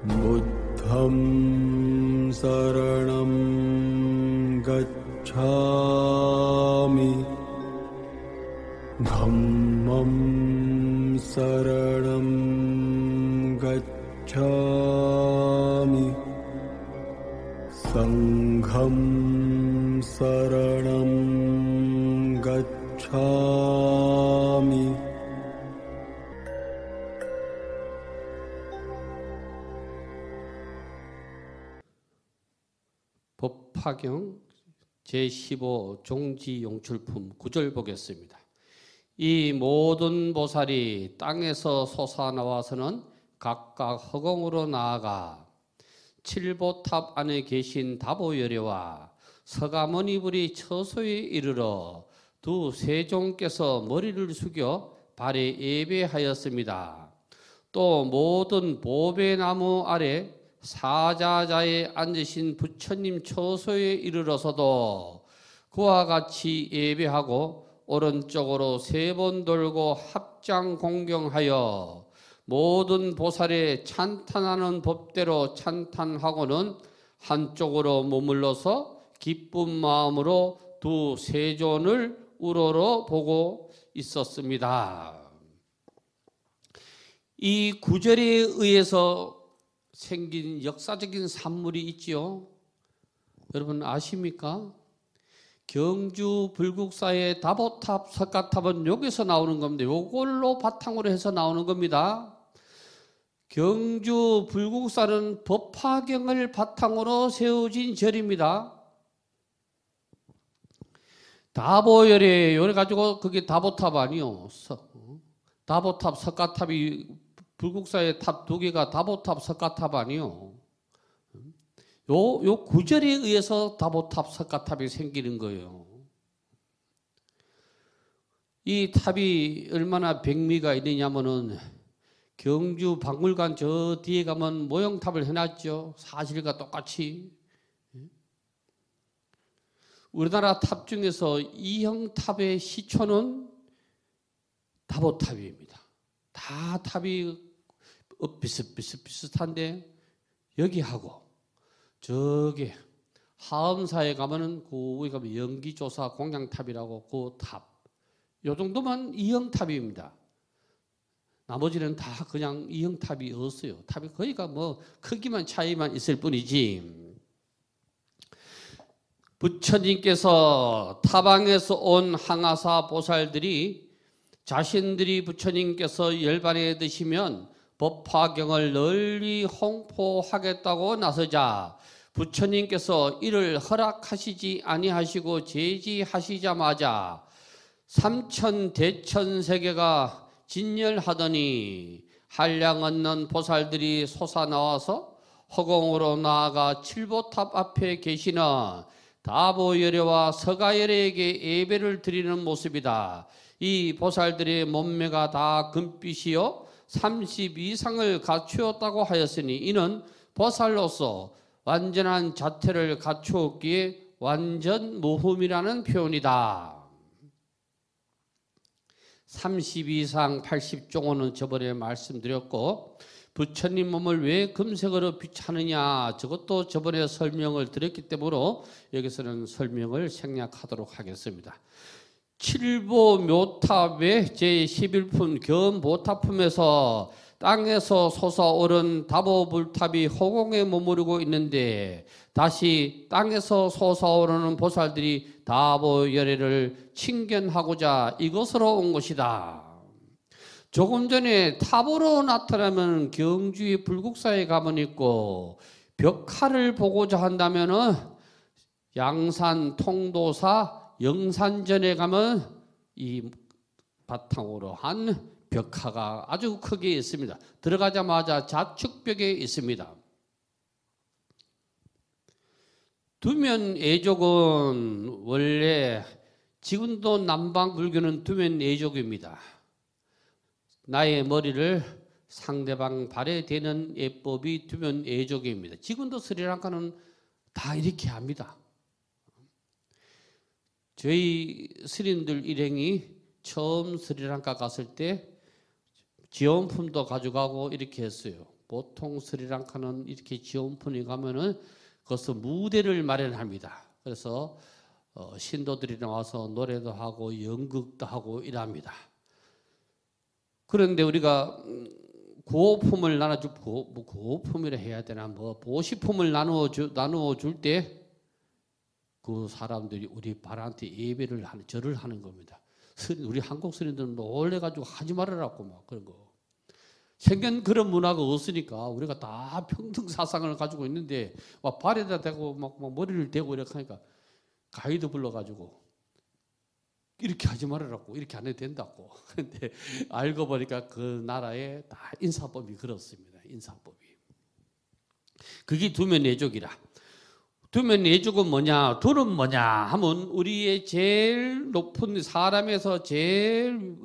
부द्धं 사랑am gacchami dhammam saranam gacchami sangham saranam gacchami 법화경 제15 종지용출품 9절 보겠습니다. 이 모든 보살이 땅에서 솟아나와서는 각각 허공으로 나아가 칠보탑 안에 계신 다보열애와 서가모니불이 처소에 이르러 두 세종께서 머리를 숙여 발에 예배하였습니다. 또 모든 보배나무 아래 사자자에 앉으신 부처님 처소에 이르러서도 그와 같이 예배하고 오른쪽으로 3번 돌고 합장 공경하여 모든 보살의 찬탄하는 법대로 찬탄하고는 한쪽으로 머물러서 기쁜 마음으로 두 세존을 우러러 보고 있었습니다. 이 구절에 의해서 생긴 역사적인 산물이 있지요. 여러분 아십니까? 경주 불국사의 다보탑, 석가탑은 여기서 나오는 겁니다. 요걸로 바탕으로 해서 나오는 겁니다. 경주 불국사는 법화경을 바탕으로 세워진 절입니다. 다보열에 요래 가지고 그게 다보탑 아니요. 다보탑, 석가탑이 불국사의 탑 2개가 다보탑, 석가탑 아니요. 요 구절에 의해서 다보탑, 석가탑이 생기는 거예요. 이 탑이 얼마나 백미가 있느냐면은 경주 박물관 저 뒤에 가면 모형탑을 해놨죠. 사실과 똑같이. 우리나라 탑 중에서 이형 탑의 시초는 다보탑입니다. 다 탑이 비슷한데 여기하고 저기 하엄사에 가면은 거기 가면 연기조사 공양탑이라고 그 탑, 요 정도만 이형탑입니다. 나머지는 다 그냥 이형탑이 없어요. 탑이 거기가 뭐 크기만 차이만 있을 뿐이지. 부처님께서 타방에서 온 항아사 보살들이 자신들이 부처님께서 열반에 드시면 법화경을 널리 홍포하겠다고 나서자 부처님께서 이를 허락하시지 아니하시고 제지하시자마자 삼천대천세계가 진열하더니 한량 없는 보살들이 솟아나와서 허공으로 나아가 칠보탑 앞에 계시는 다보열애와 서가열애에게 예배를 드리는 모습이다. 이 보살들의 몸매가 다 금빛이요 30 이상을 갖추었다고 하였으니 이는 보살로서 완전한 자태를 갖추었기에 완전 무흠이라는 표현이다. 30 이상 80종호는 저번에 말씀드렸고 부처님 몸을 왜 금색으로 비추느냐 저것도 저번에 설명을 드렸기 때문에 여기서는 설명을 생략하도록 하겠습니다. 칠보묘탑의 제11품 견보탑품에서 땅에서 솟아오른 다보불탑이 허공에 머무르고 있는데 다시 땅에서 솟아오르는 보살들이 다보열애를 칭견하고자 이것으로 온 것이다. 조금 전에 탑으로 나타나면 경주의 불국사에 가면 있고 벽화를 보고자 한다면은 양산 통도사 영산전에 가면 이 바탕으로 한 벽화가 아주 크게 있습니다. 들어가자마자 좌측벽에 있습니다. 두면애족은 원래 지금도 남방 불교는 두면애족입니다. 나의 머리를 상대방 발에 대는 예법이 두면애족입니다. 지금도 스리랑카는 다 이렇게 합니다. 저희 스님들 일행이 처음 스리랑카 갔을 때 지원품도 가져가고 이렇게 했어요. 보통 스리랑카는 이렇게 지원fun이 가면은 거기서 무대를 마련합니다. 그래서 신도들이 나와서 노래도 하고 연극도 하고 이랍니다. 그런데 우리가 구호품을 구호품이라 해야 되나, 보시품을 나누어 줄 때 그 사람들이 우리 발한테 예배를 절을 하는 겁니다. 우리 한국 스님들은 놀래가지고 하지 말으라고 막 그런 거. 생전 그런 문화가 없으니까 우리가 다 평등 사상을 가지고 있는데 막 발에다 대고 막 머리를 대고 이렇게 하니까 가이드 불러가지고 이렇게 하지 말으라고, 이렇게 안 해도 된다고. 그런데 알고 보니까 그 나라의 다 인사법이 그렇습니다. 인사법이. 그게 두면내족이라. 두면내족은 뭐냐, 두는 뭐냐 하면 우리의 제일 높은 사람에서 제일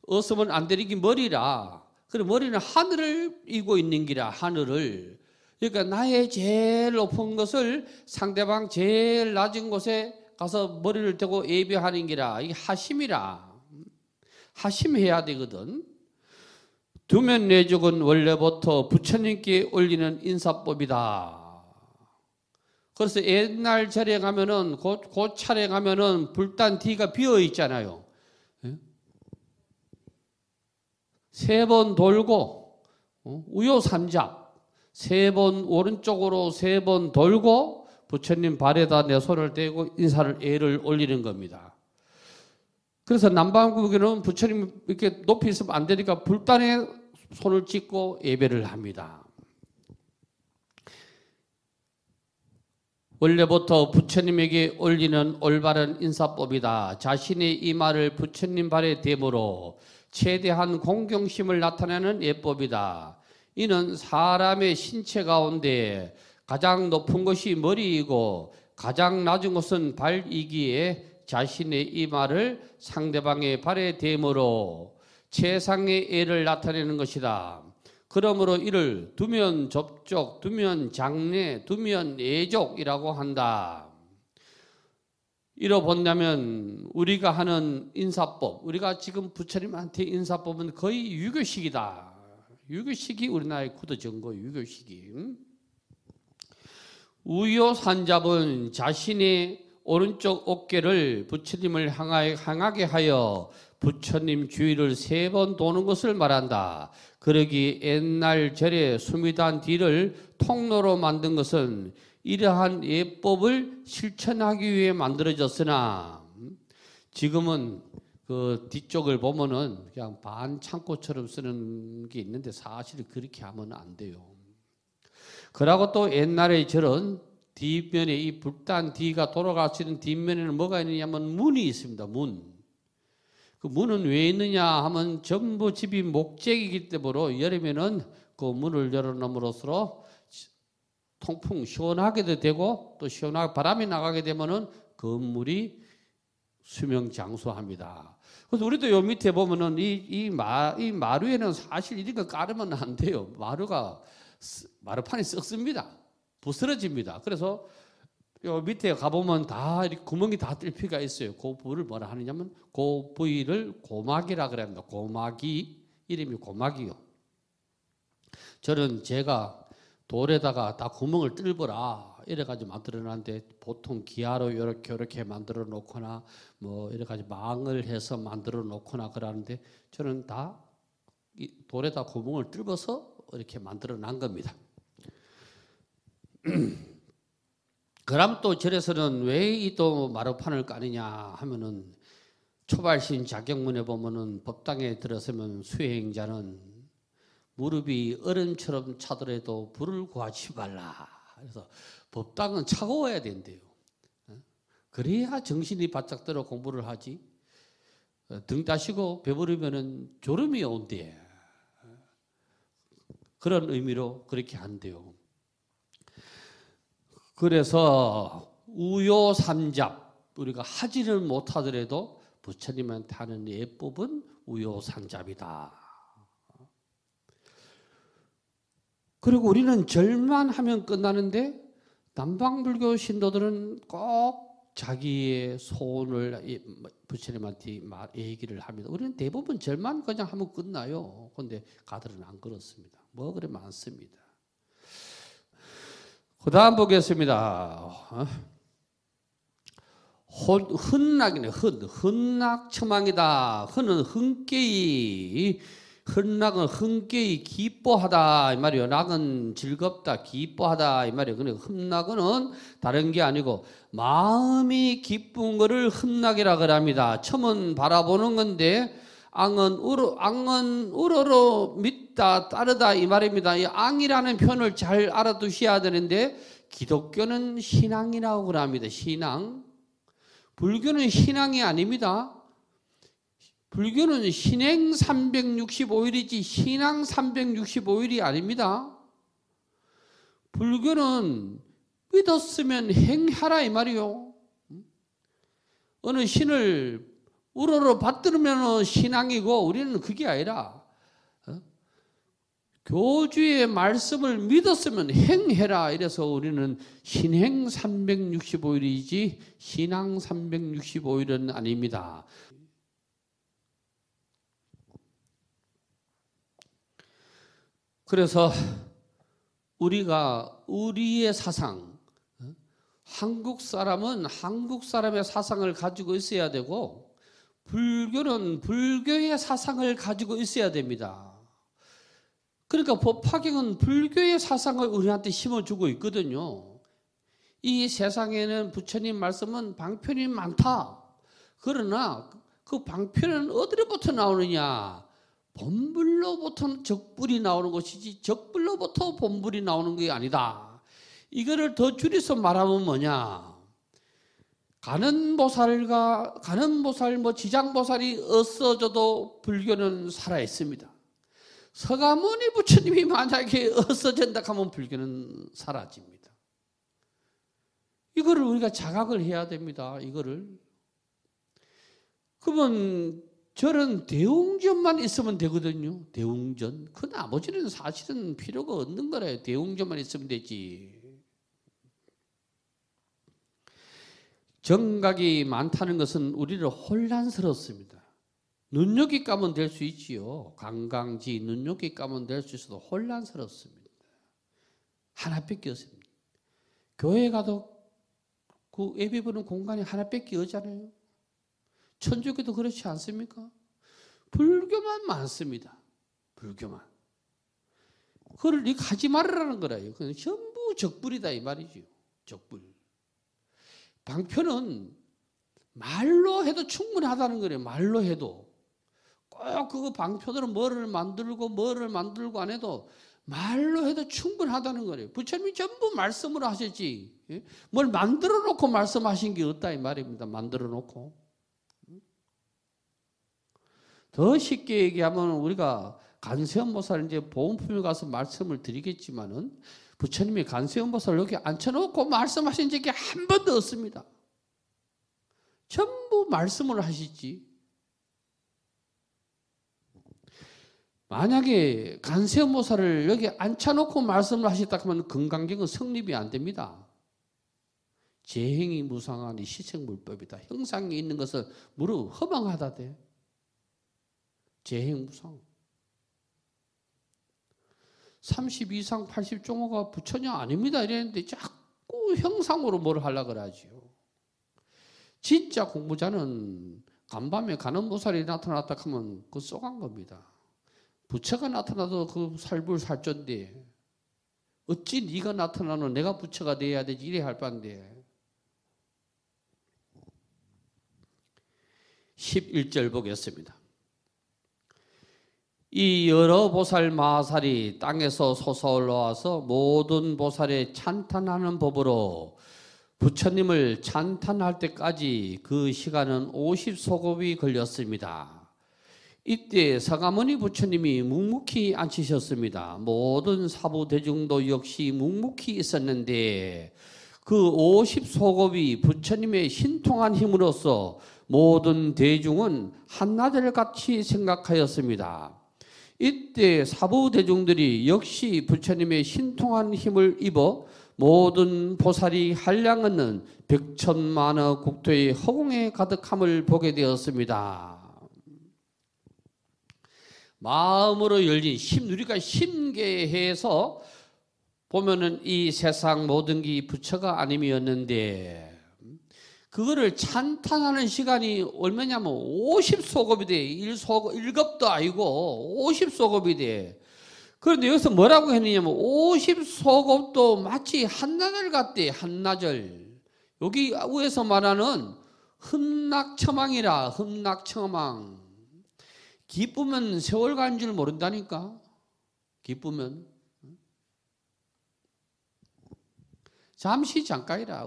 어으면 안 되는 게 머리라. 그래 머리는 하늘을 이고 있는 기라, 하늘을. 그러니까 나의 제일 높은 것을 상대방 제일 낮은 곳에 가서 머리를 대고 예배하는 기라. 이게 하심이라. 하심해야 되거든. 두면내족은 원래부터 부처님께 올리는 인사법이다. 그래서 옛날 절에 가면은 그 차례 가면은 불단 뒤가 비어 있잖아요. 세 번 돌고 우요삼잡 세 번 오른쪽으로 세 번 돌고 부처님 발에다 내 손을 대고 인사를 예를 올리는 겁니다. 그래서 남방국에는 부처님 이렇게 높이 있으면 안 되니까 불단에 손을 찢고 예배를 합니다. 원래부터 부처님에게 올리는 올바른 인사법이다. 자신의 이마를 부처님 발에 대므로 최대한 공경심을 나타내는 예법이다. 이는 사람의 신체 가운데 가장 높은 것이 머리이고 가장 낮은 것은 발이기에 자신의 이마를 상대방의 발에 대므로 최상의 예를 나타내는 것이다. 그러므로 이를 두면 접촉, 두면 장례, 두면 예족이라고 한다. 이러 본다면 우리가 하는 인사법, 우리가 지금 부처님한테 인사법은 거의 유교식이다. 유교식이 우리나라에 굳어진 거, 유교식이. 우요산잡은 자신의 오른쪽 어깨를 부처님을 향하게 하여 부처님 주위를 세 번 도는 것을 말한다. 그러기 옛날 절에 수미단 뒤를 통로로 만든 것은 이러한 예법을 실천하기 위해 만들어졌으나 지금은 그 뒤쪽을 보면은 그냥 반창고처럼 쓰는 게 있는데 사실 그렇게 하면 안 돼요. 그러고 또 옛날의 절은 뒷면에 이 불단 뒤가 돌아갈 수 있는 뒷면에는 뭐가 있느냐면 문이 있습니다. 문. 그 문은 왜 있느냐 하면 전부 집이 목재이기 때문에 여름에는 그 문을 열어놓음으로써 통풍 시원하게도 되고 또 시원하게 바람이 나가게 되면은 건물이 수명 장수합니다. 그래서 우리도 요 밑에 보면은 이 마루에는 사실 이런 거 깔으면 안 돼요. 마루판이 썩습니다. 부스러집니다. 그래서 요 밑에 가보면 다 이렇게 구멍이 다 뚫려가 있어요. 그 부위를 뭐라 하느냐면 그 부위를 고막이라 그럽니다. 고막이 이름이 고막이요. 저는 제가 돌에다가 다 구멍을 뚫어라 이래가지고 만들어놨는데 보통 기아로 이렇게 만들어 놓거나 뭐 여러 가지 망을 해서 만들어 놓거나 그러는데 저는 다 돌에다 구멍을 뚫어서 이렇게 만들어 놓은 겁니다. 그럼 또 절에서는 왜 이 또 마루판을 까느냐 하면은 초발신 자격문에 보면은 법당에 들어서면 수행자는 무릎이 얼음처럼 차더라도 불을 구하지 말라. 그래서 법당은 차가워야 된대요. 그래야 정신이 바짝 들어 공부를 하지. 등 따시고 배부르면은 졸음이 온대. 그런 의미로 그렇게 한대요. 그래서 우요삼잡 우리가 하지는 못하더라도 부처님한테 하는 예법은 우요삼잡이다. 그리고 우리는 절만 하면 끝나는데 남방불교 신도들은 꼭 자기의 소원을 부처님한테 얘기를 합니다. 우리는 대부분 절만 그냥 하면 끝나요. 그런데 가들은 안 그렇습니다. 뭐 그래 많습니다. 그 다음 보겠습니다. 흔낙이네. 흔낙첨왕이다. 흔은 흔쾌히, 흔낙은 흔쾌히 기뻐하다 이 말이에요. 낙은 즐겁다, 기뻐하다 이 말이에요. 그러니까 흔낙은 다른 게 아니고 마음이 기쁜 거를 흔낙이라 그럽니다. 첨은 바라보는 건데 앙은 우러러 믿다, 따르다 이 말입니다. 이 앙이라는 표현을 잘 알아두셔야 되는데 기독교는 신앙이라고 그럽니다. 신앙. 불교는 신앙이 아닙니다. 불교는 신행 365일이지 신앙 365일이 아닙니다. 불교는 믿었으면 행하라 이 말이요. 어느 신을 우러러 받들으면 신앙이고 우리는 그게 아니라 교주의 말씀을 믿었으면 행해라 이래서 우리는 신행 365일이지 신앙 365일은 아닙니다. 그래서 우리가 우리의 사상, 한국 사람은 한국 사람의 사상을 가지고 있어야 되고 불교는 불교의 사상을 가지고 있어야 됩니다. 그러니까 법화경은 불교의 사상을 우리한테 심어주고 있거든요. 이 세상에는 부처님 말씀은 방편이 많다. 그러나 그 방편은 어디로부터 나오느냐? 본불로부터 적불이 나오는 것이지 적불로부터 본불이 나오는 게 아니다. 이거를 더 줄여서 말하면 뭐냐? 가는 보살, 지장보살이 없어져도 불교는 살아 있습니다. 서가모니 부처님이 만약에 없어진다 하면 불교는 사라집니다. 이거를 우리가 자각을 해야 됩니다. 이거를. 그러면 저런 대웅전만 있으면 되거든요. 대웅전. 그 나머지는 사실은 필요가 없는 거래요. 대웅전만 있으면 되지. 정각이 많다는 것은 우리를 혼란스럽습니다. 눈여기 까면 될 수 있지요. 관광지 눈여기 까면 될 수 있어도 혼란스럽습니다. 하나밖에 없습니다. 교회 가도 그 예배 보는 공간이 하나밖에 없잖아요. 천주교도 그렇지 않습니까? 불교만 많습니다. 불교만. 그걸 네 가지 말으라는 거라요. 그건 전부 적불이다 이 말이죠. 적불. 방편은 말로 해도 충분하다는 거예요. 말로 해도. 꼭 그거 방편으로 뭐를 만들고 안 해도 말로 해도 충분하다는 거예요. 부처님이 전부 말씀으로 하셨지. 뭘 만들어 놓고 말씀하신 게 없다 이 말입니다. 만들어 놓고. 더 쉽게 얘기하면 우리가 간세음보살 이제 보온품에 가서 말씀을 드리겠지만은 부처님이 간세음보살 여기 앉혀놓고 말씀하신 적이 한 번도 없습니다. 전부 말씀을 하시지. 만약에 간세음보살을 여기 앉혀놓고 말씀을 하셨다 하면 금강경은 성립이 안 됩니다. 재행이 무상하니 시생물법이다. 형상이 있는 것은 무릇 허망하다 돼. 재행무상. 32상 80종호가 부처님 아닙니다 이랬는데 자꾸 형상으로 뭘 하려고 그러지요. 진짜 공부자는 간밤에 간음보살이 나타났다 하면 그거 쏘간 겁니다. 부처가 나타나도 그 살불살조인데 어찌 네가 나타나는 내가 부처가 돼야 되지 이래 할 바인데. 11절 보겠습니다. 이 여러 보살 마하살이 땅에서 솟아올라와서 모든 보살에 찬탄하는 법으로 부처님을 찬탄할 때까지 그 시간은 50소곱이 걸렸습니다. 이때 서가모니 부처님이 묵묵히 앉으셨습니다. 모든 사부대중도 역시 묵묵히 있었는데 그 50소곱이 부처님의 신통한 힘으로써 모든 대중은 한나절같이 생각하였습니다. 이때 사부대중들이 역시 부처님의 신통한 힘을 입어 모든 보살이 한량없는 백천만의 국토의 허공에 가득함을 보게 되었습니다. 마음으로 열린 우리가 심계해서 보면은 이 세상 모든 게 부처가 아님이었는데 그거를 찬탄하는 시간이 얼마냐면 50소급이 돼. 1급도 아니고 50소급이 돼. 그런데 여기서 뭐라고 했느냐면 50소급도 마치 한나절 같대. 한나절. 여기 위에서 말하는 흠락첨망이라. 흠락첨망. 기쁘면 세월 간 줄 모른다니까. 기쁘면. 잠시 잠깐이라.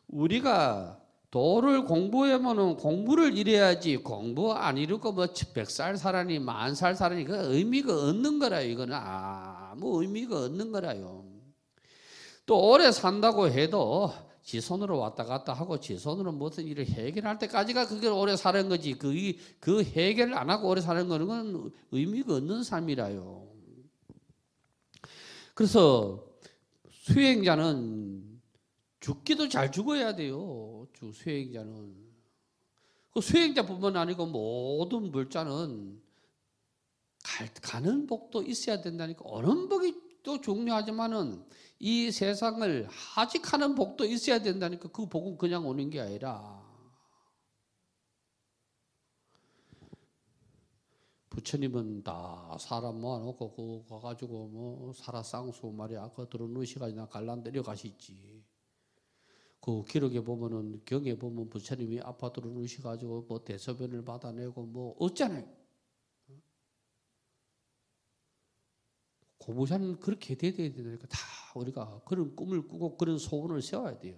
우리가 도를 공부하면은 공부를 이래야지 공부 안 이루고 뭐 100살 살아니 10,000살 살아니 그 의미가 없는 거라요. 이거는 아무 의미가 없는 거라요. 또 오래 산다고 해도 지 손으로 왔다 갔다 하고 지 손으로 무슨 일을 해결할 때까지가 그게 오래 사는 거지. 그 해결을 안 하고 오래 사는 거는 의미가 없는 삶이라요. 그래서 수행자는 죽기도 잘 죽어야 돼요. 수행자는. 그 수행자뿐만 아니고 모든 물자는 가는 복도 있어야 된다니까. 오는 복이 또 중요하지만은 이 세상을 하직하는 복도 있어야 된다니까. 그 복은 그냥 오는 게 아니라. 부처님은 다 사람 모아놓고 그거 가가지고 뭐 사라쌍수 말이야. 그거 들어놓으시가지고 갈란 내려가시지. 그 기록에 보면은 경에 보면 부처님이 아파트로 누시가지고 뭐 대소변을 받아내고 뭐 없잖아요. 고무사는 그렇게 돼야 되니까 다 우리가 그런 꿈을 꾸고 그런 소원을 세워야 돼요.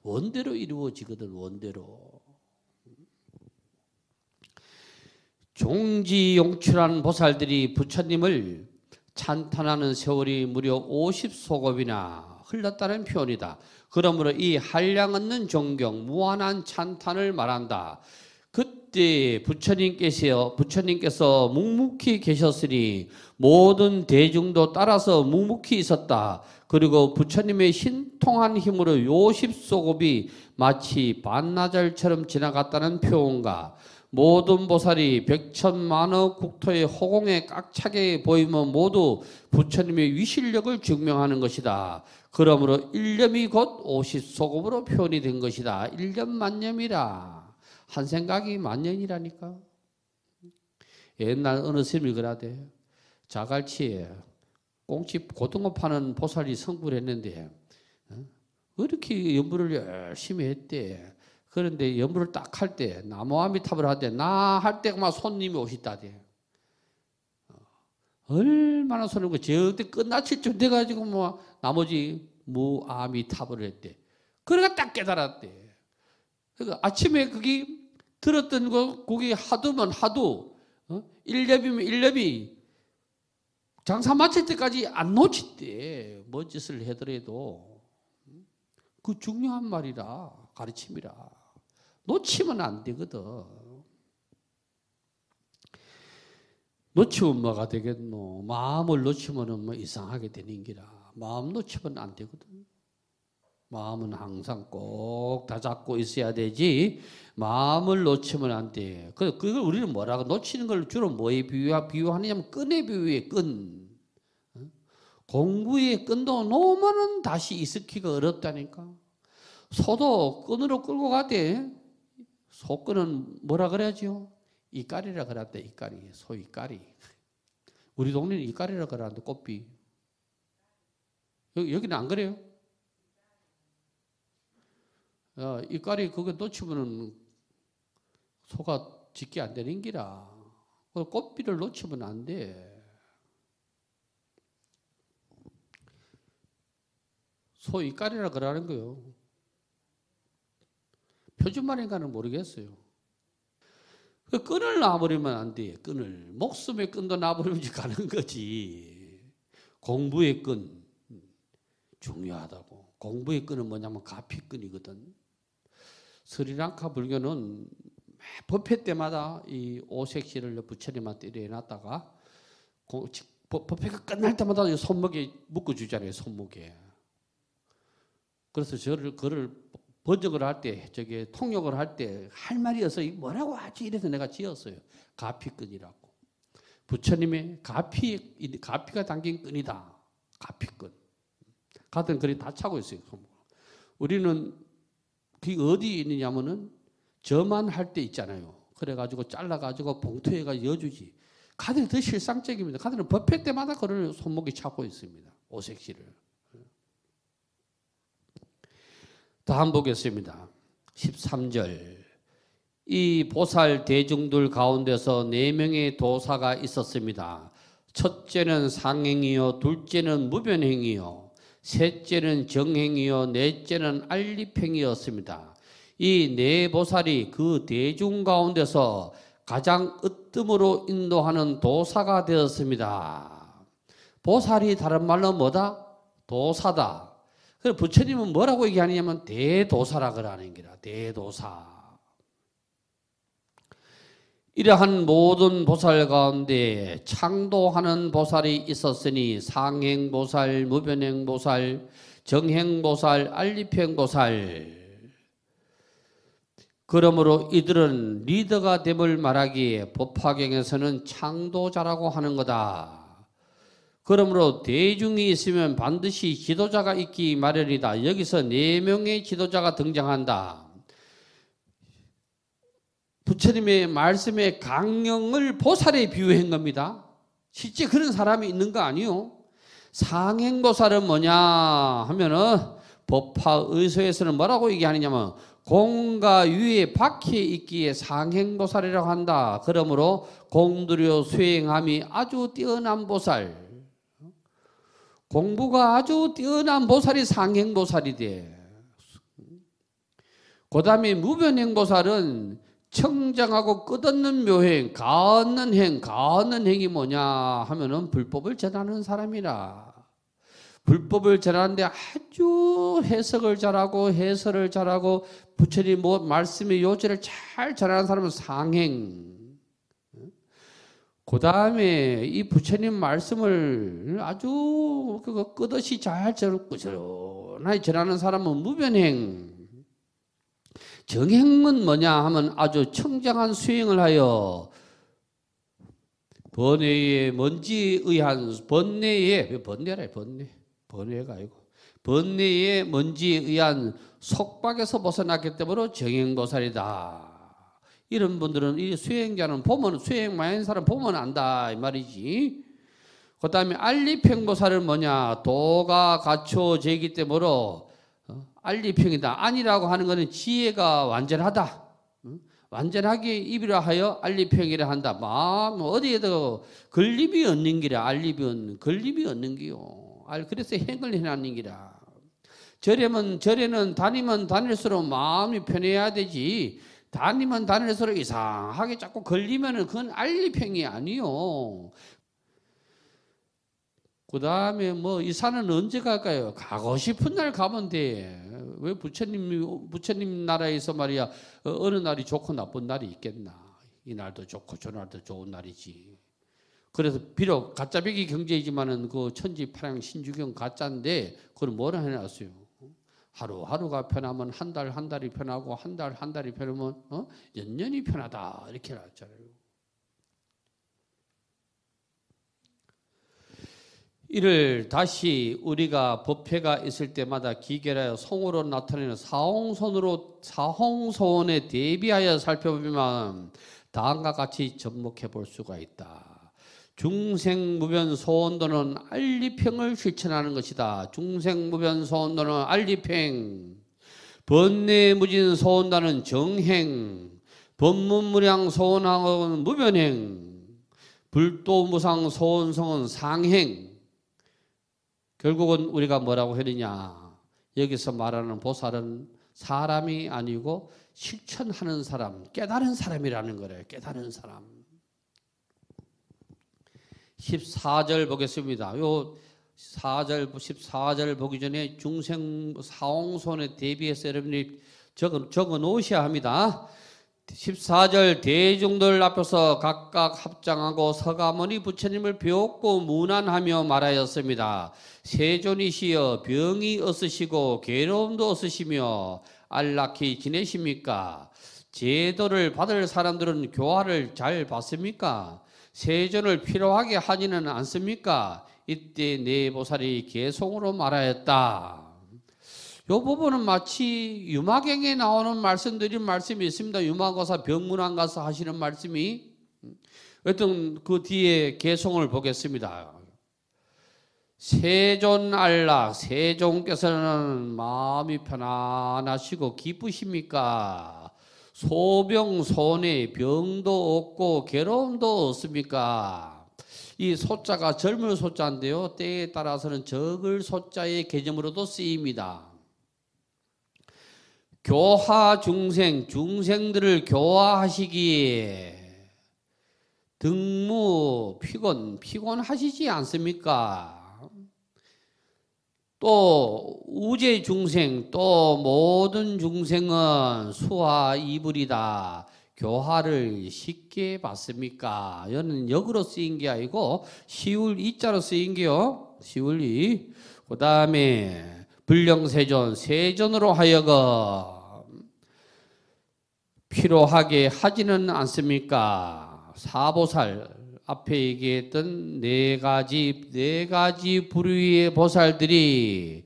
원대로 이루어지거든. 원대로. 종지용출한 보살들이 부처님을 찬탄하는 세월이 무려 50소급이나 흘렀다는 표현이다. 그러므로 이 한량 없는 존경, 무한한 찬탄을 말한다. 그때 부처님께서 묵묵히 계셨으니 모든 대중도 따라서 묵묵히 있었다. 그리고 부처님의 신통한 힘으로 요십소급이 마치 반나절처럼 지나갔다는 표현과 모든 보살이 백천만억 국토의 허공에 꽉 차게 보이면 모두 부처님의 위실력을 증명하는 것이다. 그러므로 일념이 곧 50소급으로 표현이 된 것이다. 일념 만념이라. 한 생각이 만년이라니까. 옛날 어느 스님이 그러대. 자갈치에 꽁치 고등어 파는 보살이 성불을 했는데 이렇게 연불을 열심히 했대. 그런데 연불을 딱 할 때 나무아미탑을 하대. 나 할 때 막 손님이 오시다대. 얼마나 손님이 저때 끝나칠 쯤 돼가지고 뭐 나머지 무아미탑을 했대. 그래가 딱 깨달았대. 그러니까 아침에 그게 들었던 거 그게 하두면 하두 일렙이면 일렙이 장사 마칠 때까지 안 놓쳤대. 뭔 짓을 하더라도 그 중요한 말이라 가르침이라. 놓치면 안 되거든. 놓치면 뭐가 되겠노? 마음을 놓치면 뭐 이상하게 되는 기라. 마음 놓치면 안 되거든. 마음은 항상 꼭 다 잡고 있어야 되지. 마음을 놓치면 안 돼. 그걸 우리는 뭐라고 놓치는 걸 주로 뭐에 비유하느냐면 끈에 비유해. 끈. 공부의 끈도 놓으면 다시 이습기가 어렵다니까. 소도 끈으로 끌고 가대. 소끈은 뭐라 그래야죠? 이까리라 그랬대. 이까리. 소 이까리. 우리 동네는 이까리라 그러는데 꽃비. 여기는 안 그래요? 이까리 그거 놓치면은 소가 짖기 안 되는 기라. 꽃비를 놓치면 안 돼. 소 이까리라 그러는 거요. 표준말인가는 모르겠어요. 그 끈을 놔버리면 안 돼. 끈을. 목숨의 끈도 놔버리면 가는 거지. 공부의 끈. 중요하다고. 공부의 끈은 뭐냐면 가피끈이거든. 스리랑카 불교는 법회 때마다 이 오색실을 부처님한테 이래놨다가 법회가 끝날 때마다 손목에 묶어주잖아요. 손목에. 그래서 그를 번역을 할 때, 통역을 할 때 할 말이어서 뭐라고 하지? 이래서 내가 지었어요. 가피끈이라고. 부처님의 가피가 담긴 끈이다. 가피끈. 같은 글이 다 차고 있어요. 우리는 그게 어디에 있느냐면은 저만 할 때 있잖아요. 그래가지고 잘라가지고 봉투에가 여주지. 가들이 더 실상적입니다. 가들은 법회 때마다 그를 손목에 차고 있습니다. 오색실을. 다음 보겠습니다. 13절. 이 보살 대중들 가운데서 4명의 도사가 있었습니다. 첫째는 상행이요, 둘째는 무변행이요, 셋째는 정행이요, 넷째는 알립행이었습니다. 이 4보살이 그 대중 가운데서 가장 으뜸으로 인도하는 도사가 되었습니다. 보살이 다른 말로 뭐다? 도사다. 그래서 부처님은 뭐라고 얘기하느냐면 대도사라 그러는 기라. 대도사. 이러한 모든 보살 가운데 창도하는 보살이 있었으니 상행보살, 무변행보살, 정행보살, 알립행보살. 그러므로 이들은 리더가 됨을 말하기에 법화경에서는 창도자라고 하는 거다. 그러므로 대중이 있으면 반드시 지도자가 있기 마련이다. 여기서 4명의 지도자가 등장한다. 부처님의 말씀의 강령을 보살에 비유한 겁니다. 실제 그런 사람이 있는 거 아니요. 상행보살은 뭐냐 하면은 법화의서에서는 뭐라고 얘기하느냐면 공과 위에 박혀 있기에 상행보살이라고 한다. 그러므로 공들여 수행함이 아주 뛰어난 보살. 공부가 아주 뛰어난 보살이 상행보살이 돼. 그 다음에 무변행보살은 청정하고 끝없는 묘행, 가없는 행, 가없는 행이 뭐냐 하면은 불법을 전하는 사람이라. 불법을 전하는데 아주 해석을 잘하고 해설을 잘하고 부처님 말씀의 요지를 잘 전하는 사람은 상행. 그 다음에 이 부처님 말씀을 아주 끝없이 잘 꾸준히 전하는 사람은 무변행. 정행은 뭐냐 하면 아주 청정한 수행을 하여 번뇌의 먼지에 의한 번뇌가 아니고 번뇌의 먼지에 의한 속박에서 벗어났기 때문에 정행보살이다. 이런 분들은 이 수행자는 보면 수행 많이 하는 사람 보면 안다 이 말이지. 그 다음에 알립행보살은 뭐냐? 도가 갖춰지기 때문에 알립행이다. 아니라고 하는 것은 지혜가 완전하다. 완전하게 입이라 하여 알립행이라 한다. 마음 어디에도 걸림이 없는 기라. 알립은 걸림이 없는 기요. 그래서 행을 해놨는 기라. 절에는 다니면 다닐수록 마음이 편해야 되지. 다니면 다닐수록 이상하게 자꾸 걸리면은 그건 알립행이 아니요. 그 다음에 이 산은 언제 갈까요? 가고 싶은 날 가면 돼. 왜 부처님 나라에서 말이야, 어느 날이 좋고 나쁜 날이 있겠나. 이 날도 좋고 저 날도 좋은 날이지. 그래서 비록 가짜배기 경제이지만은 그 천지파량 신주경 가짜인데 그걸 뭐라 해놨어요? 하루하루가 편하면 한 달이 편하고 한 달이 편하면 연년이 편하다. 이렇게 해놨잖아요. 이를 다시 우리가 법회가 있을 때마다 기결하여 성으로 나타내는 사홍소원에 대비하여 살펴보면 다음과 같이 접목해 볼 수가 있다. 중생무변소원도는 알립행을 실천하는 것이다. 중생무변소원도는 알립행, 번뇌무진소원도는 정행, 법문무량소원하고는 무변행, 불도무상소원성은 상행. 결국은 우리가 뭐라고 했느냐? 여기서 말하는 보살은 사람이 아니고 실천하는 사람, 깨달은 사람이라는 거래요. 깨달은 사람. 14절 보겠습니다. 요 14절 보기 전에 중생 사홍손에 대비해서 여러분이 적어 놓으셔야 합니다. 14절 대중들 앞에서 각각 합장하고 서가모니 부처님을 배웠고 문안하며 말하였습니다. 세존이시여 병이 없으시고 괴로움도 없으시며 안락히 지내십니까? 제도를 받을 사람들은 교화를 잘 받습니까? 세존을 필요하게 하지는 않습니까? 이때 네 보살이 개송으로 말하였다. 이 부분은 마치 유마경에 나오는 말씀이 있습니다. 유마고사 병문안 가서 하시는 말씀이. 어떤 그 뒤에 개송을 보겠습니다. 세존 안락, 세존께서는 마음이 편안하시고 기쁘십니까? 소병소내, 병도 없고 괴로움도 없습니까? 이 소자가 젊을 소자인데요, 때에 따라서는 적을 소자의 개념으로도 쓰입니다. 교화 중생, 중생들을 교화하시기에 등무, 피곤하시지 않습니까? 또 우제 중생, 또 모든 중생은 수화 이불이다. 교화를 쉽게 받습니까? 이거는 역으로 쓰인 게 아니고 시울 이자로 쓰인 게요. 시울 이. 그 다음에 불령세존, 세존으로 하여금 필요하게 하지는 않습니까? 사보살, 앞에 얘기했던 네 가지 부류의 보살들이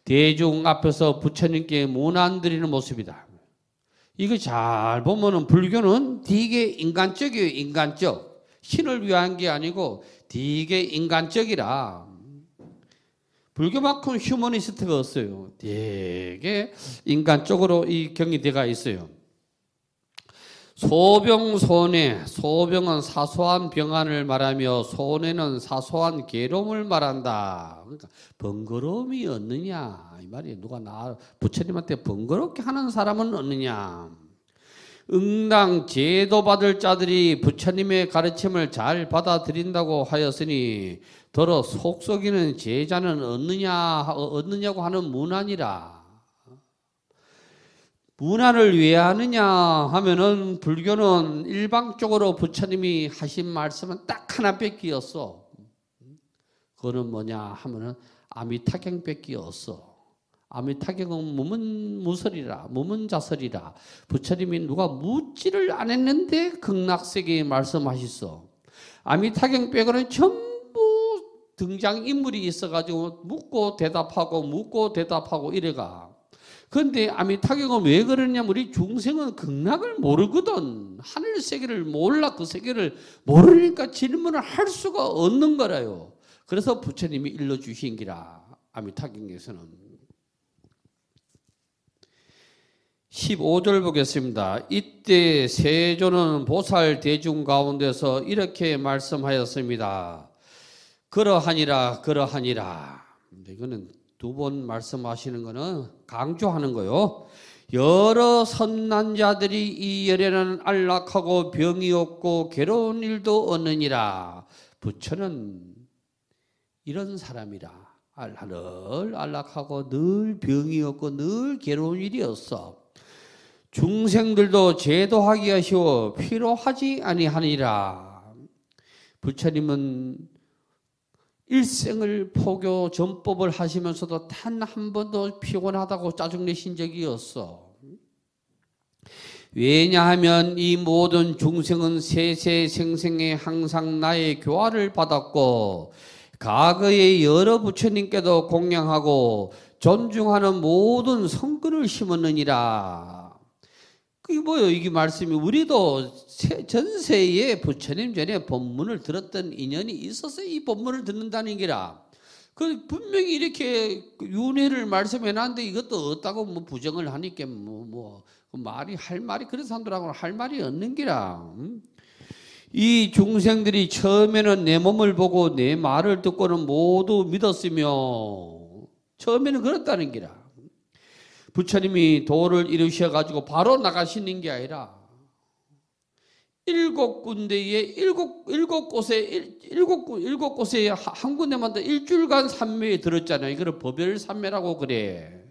대중 앞에서 부처님께 문안 드리는 모습이다. 이거 잘 보면은 불교는 되게 인간적이에요. 인간적. 신을 위한 게 아니고 되게 인간적이라. 불교만큼 휴머니스트가 없어요. 되게 인간적으로 이 경이 되어 있어요. 소병소내, 소병은 사소한 병환을 말하며 소내는 사소한 괴로움을 말한다. 그러니까 번거로움이 없느냐 이 말이에요. 누가 부처님한테 번거롭게 하는 사람은 없느냐. 응당 제도 받을 자들이 부처님의 가르침을 잘 받아들인다고 하였으니 더러 속썩이는 제자는 없느냐고 하는 문안이라. 문안을 왜 하느냐 하면은 불교는 일방적으로 부처님이 하신 말씀은 딱 하나밖에 없어. 그거는 뭐냐 하면은 아미타경밖에 없어. 아미타경은 무문무설이라, 무문자설이라. 부처님이 누가 묻지를 안 했는데 극락세계에 말씀하셨어. 아미타경 빼고는 전부 등장인물이 있어가지고 묻고 대답하고 이래가. 그런데 아미타경은 왜 그러냐면 우리 중생은 극락을 모르거든. 하늘 세계를 몰라. 그 세계를 모르니까 질문을 할 수가 없는 거라요. 그래서 부처님이 일러주신 기라. 아미타경에서는 15절 보겠습니다. 이때 세존은 보살 대중 가운데서 이렇게 말씀하였습니다. 그러하니라. 이거는 두 번 말씀하시는 거는 강조하는 거요. 여러 선난 자들이 이 열에는 안락하고 병이 없고 괴로운 일도 없느니라. 부처는 이런 사람이라. 늘 안락하고 늘 병이 없고 늘 괴로운 일이 없어. 중생들도 제도하기가 쉬워 필요하지 아니하니라. 부처님은 일생을 포교 전법을 하시면서도 단 한 번도 피곤하다고 짜증내신 적이 없어. 왜냐하면 이 모든 중생은 세세생생에 항상 나의 교화를 받았고 과거의 여러 부처님께도 공양하고 존중하는 모든 성근을 심었느니라. 그게 뭐예요? 이게 말씀이 우리도 전세에 부처님 전에 법문을 들었던 인연이 있어서 이 법문을 듣는다는 게라. 그 분명히 이렇게 윤회를 말씀해 놨는데 이것도 없다고 뭐 부정을 하니까 할 말이 그런 사람들하고는 할 말이 없는 게라. 이 중생들이 처음에는 내 몸을 보고 내 말을 듣고는 모두 믿었으며 처음에는 그렇다는 게라. 부처님이 도를 이루셔가지고 바로 나가시는 게 아니라 일곱 곳에 한 군데만 더 일주일간 삼매에 들었잖아요. 이걸 법열삼매라고 그래.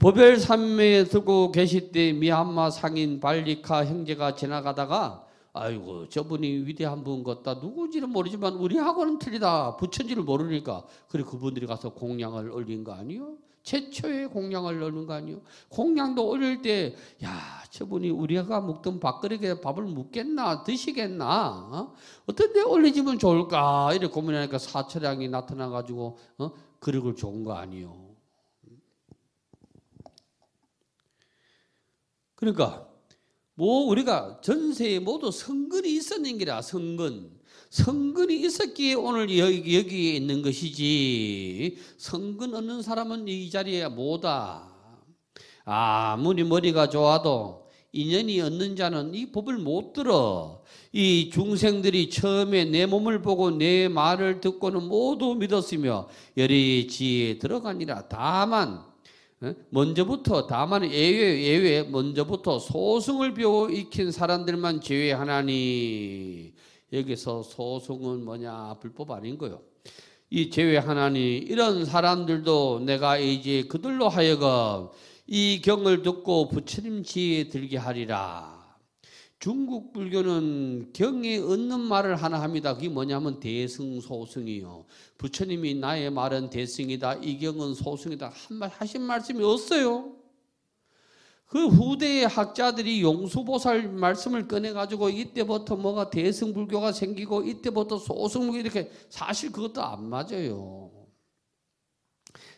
법열삼매에 들고 계실 때 미얀마 상인 발리카 형제가 지나가다가 아이고 저분이 위대한 분 같다. 누구지는 모르지만 우리하고는 틀리다. 부처인지를 모르니까 그래 그분들이 가서 공양을 올린 거 아니요? 최초의 공양을 올린 거 아니요? 공양도 올릴 때 야 저분이 우리가 먹던 밥그릇에 밥을 묻겠나 드시겠나 어떤 데 올리지면 좋을까 이렇게 고민하니까 사철량이 나타나가지고 그릇을 좋은 거 아니요? 그러니까 뭐 우리가 전세에 모두 성근이 있었는 게라 성근이 있었기에 오늘 여기에 있는 것이지 성근 없는 사람은 이 자리에 못와. 아무리 머리가 좋아도 인연이 없는 자는 이 법을 못 들어. 이 중생들이 처음에 내 몸을 보고 내 말을 듣고는 모두 믿었으며 열의 지혜에 들어가니라. 다만 예외 먼저부터 소승을 배워 익힌 사람들만 제외하나니. 여기서 소승은 뭐냐? 불법 아닌 거요. 이 제외하나니 이런 사람들도 내가 이제 그들로 하여금 이 경을 듣고 부처님 지혜에 들게 하리라. 중국 불교는 경에 얻는 말을 하나 합니다. 그게 뭐냐면 대승소승이요. 부처님이 나의 말은 대승이다. 이 경은 소승이다. 하신 말씀이 없어요. 그 후대의 학자들이 용수보살 말씀을 꺼내가지고 이때부터 뭐가 대승불교가 생기고 이때부터 소승불교 이렇게 사실 그것도 안 맞아요.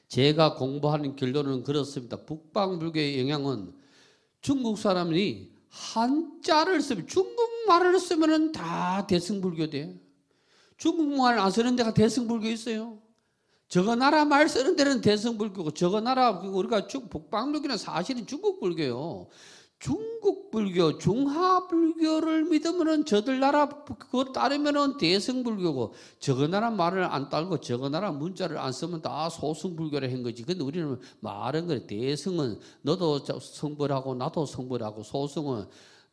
제가 공부하는 결론은 그렇습니다. 북방불교의 영향은 중국 사람이 한자를 쓰면 중국말을 쓰면 다 대승불교 돼. 중국말 안 쓰는 데가 대승불교 있어요. 저거 나라 말 쓰는 데는 대승불교고 저거 나라 우리가 북방불교는 사실은 중국불교요. 중국불교, 중하불교를 믿으면은 저들 나라 그거 따르면은 대승불교고 저거 나라 말을 안 따르고 저거 나라 문자를 안 쓰면 다 소승불교를 한 거지. 근데 우리는 말은 그래. 대승은 너도 성불하고 나도 성불하고 소승은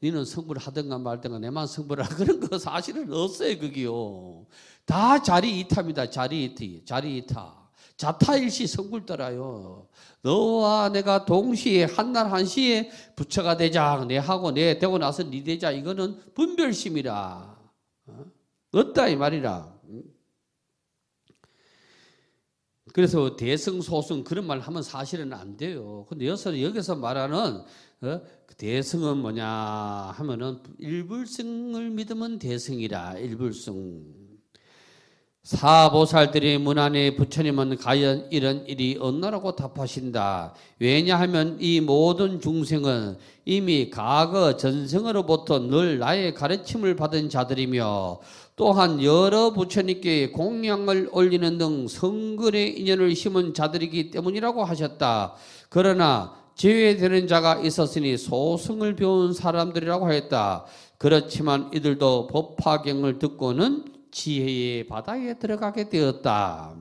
너는 성불하든가 말든가 내만 성불하라 그런 거 사실은 없어요. 그게요. 다 자리이타입니다. 자리이타. 자타일시 성불 따라요. 너와 내가 동시에 한날 한시에 부처가 되자. 내하고 내 되고 나서 네 되자. 이거는 분별심이라. 없다 이 말이라. 그래서 대승소승 그런 말 하면 사실은 안 돼요. 근데 여기서 말하는 대승은 뭐냐 하면은 일불승을 믿으면 대승이라. 일불승. 사보살들이 문안에 부처님은 과연 이런 일이 없노라고 답하신다. 왜냐하면 이 모든 중생은 이미 과거 전생으로부터 늘 나의 가르침을 받은 자들이며 또한 여러 부처님께 공양을 올리는 등 성근의 인연을 심은 자들이기 때문이라고 하셨다. 그러나 제외되는 자가 있었으니 소승을 배운 사람들이라고 하였다. 그렇지만 이들도 법화경을 듣고는 지혜의 바다에 들어가게 되었다.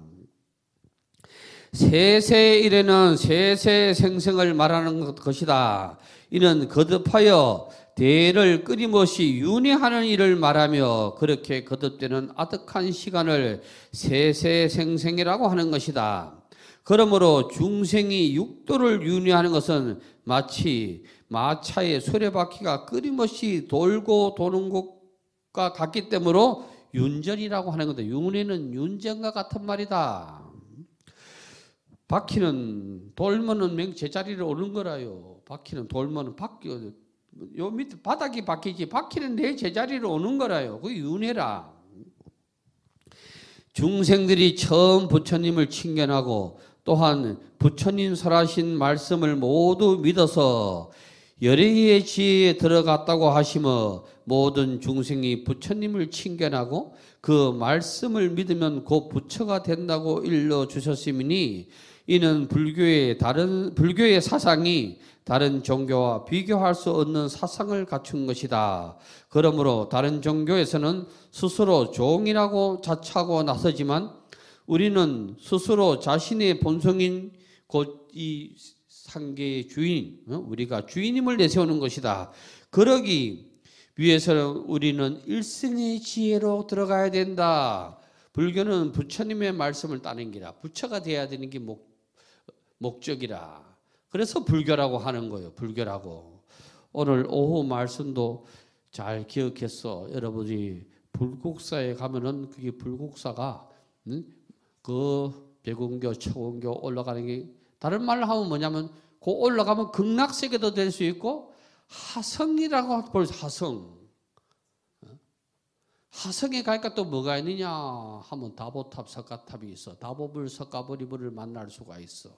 세세일에는 세세생생을 말하는 것이다. 이는 거듭하여 대를 끊임없이 윤회하는 일을 말하며 그렇게 거듭되는 아득한 시간을 세세생생이라고 하는 것이다. 그러므로 중생이 육도를 윤회하는 것은 마치 마차의 수레바퀴가 끊임없이 돌고 도는 것과 같기 때문에 윤전이라고 하는 건데 윤회는 윤전과 같은 말이다. 바퀴는 돌면은 제자리를 오는 거라요. 바퀴는 돌면은 요 밑에 바닥이 바퀴지 바퀴는 내 제자리를 오는 거라요. 그게 윤회라. 중생들이 처음 부처님을 칭견하고 또한 부처님 설하신 말씀을 모두 믿어서 열의의 지혜에 들어갔다고 하시며 모든 중생이 부처님을 칭견하고 그 말씀을 믿으면 곧 부처가 된다고 일러주셨으니 이는 불교의 사상이 다른 종교와 비교할 수 없는 사상을 갖춘 것이다. 그러므로 다른 종교에서는 스스로 종이라고 자처하고 나서지만 우리는 스스로 자신의 본성인 곧 이 상계의 주인, 우리가 주인임을 내세우는 것이다. 그러기 위해서는 우리는 일승의 지혜로 들어가야 된다. 불교는 부처님의 말씀을 따는 기라. 부처가 돼야 되는 게 목적이라. 그래서 불교라고 하는 거예요. 불교라고. 오늘 오후 말씀도 잘 기억해서 여러분이 불국사에 가면은 그게 불국사가 그 백운교, 초운교 올라가는 게 다른 말로 하면 뭐냐면 그 올라가면 극락세계도 될 수 있고 하성이라고 볼 하성. 하성에 가니까 또 뭐가 있느냐 하면 다보탑 석가탑이 있어. 다보불 석가보리불을 만날 수가 있어.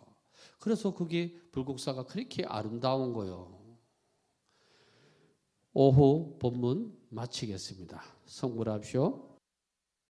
그래서 그게 불국사가 그렇게 아름다운 거요. 오후 본문 마치겠습니다. 성불합시오.